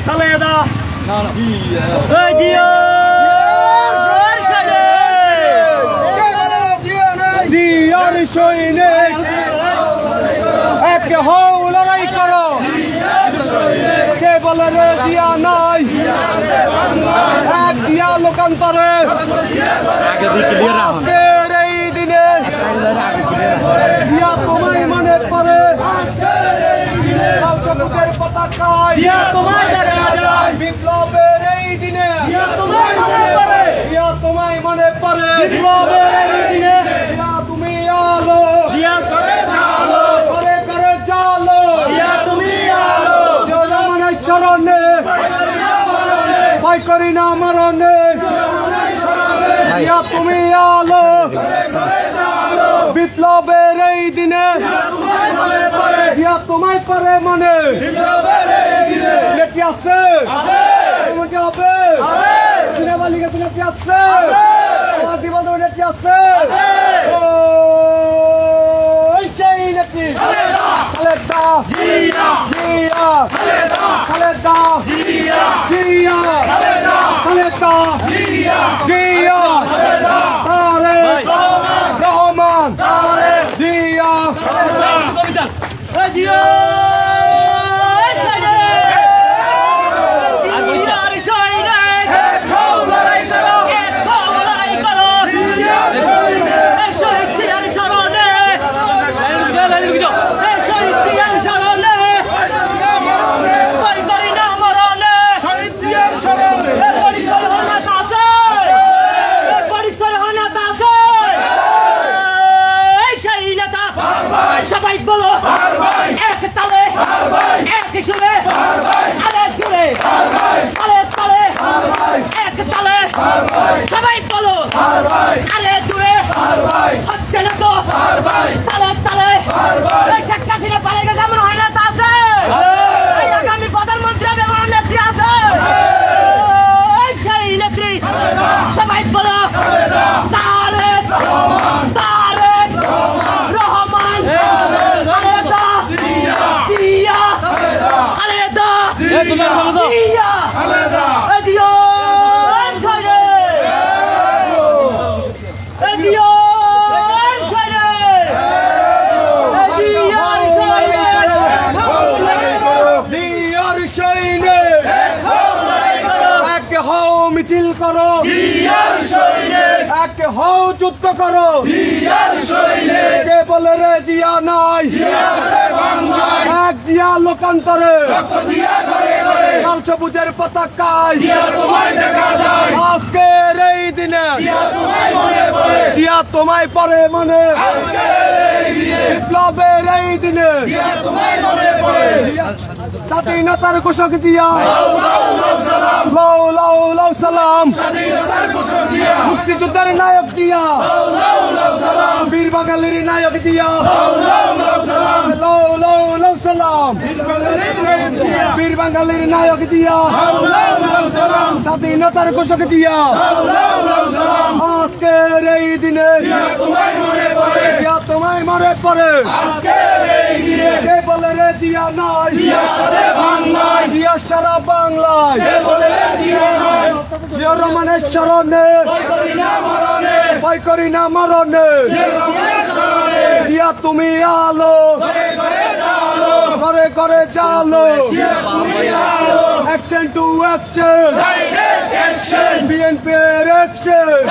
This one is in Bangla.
খালেদা জিয়ার সৈনিক এক হও লড়াই করো কে বলে রে জিয়া নাই এক জিয়া লোকান্তরে আজকের এই দিনে জিয়া তোমায় মনে পড়ে বুকের পতাকায় বিপ্লবের এই দিনে জিয়া তোমায় মনে পড়ে জিয়া তুমি আলো জিয়া করে জালো জিয়া তুমি আলো জনগণের শরণে ভয় করি না মরণে জিয়া তুমি আলো বিপ্লবের এই দিনে জিয়া তোমায় পরে মনে নেতি আছে তোমাকে হবে সিনেমা লিখেছে নেতি আছে জীবন নেতি আছে সেই নেতি খালেদা জিয়া জিয়া খালেদা জিয়া জিয়া খালেদা জিয়া জিয়া তারেক রহমান জিয়া জিয়া সবাই বলো এক তালে এক সুরে আরে জুড়ে তালে তালে এক তালে সবাই বলো আরে জুড়ে হচ্ছে না তো তালে তালে শেখ হাসিনা পালিয়ে গেছে এমন হয় না তা আছে আগামী প্রধানমন্ত্রী হবে এমন নেত্রী আছে সেই নেত্রী সবাই বলো তারেক রহমান খালেদা জিয়া খালেদা জিয়া খালেদা মিছিল করো এক হও যুদ্ধ করো কে বলে রে জিয়া নাই এক জিয়া লোকান্তরে লাল সবুজের পতাকায় আজকের এই দিনে জিয়া তোমায় পরে মনে বিপ্লবের এই দিনে স্বাধীনতার ঘোষক জিয়া লও লও লও সালাম মুক্তিযুদ্ধের নায়ক জিয়া বীর বাঙালির নায়ক জিয়া লও লও লও সালাম বীর বাঙালির নায়ক জিয়া স্বাধীনতার ঘোষক জিয়া আজকের এই দিনে জিয়া তোমায় মনে পড়ে কে বলে রে জিয়া নাই জিয়া সারা বাংলায় জিয়া রহমানের শরণে ভয় করি না মরণে জিয়া তুমি আলো ঘরে ঘরে জালো অ্যাকশন টু অ্যাকশন বিএনপির অ্যাকশন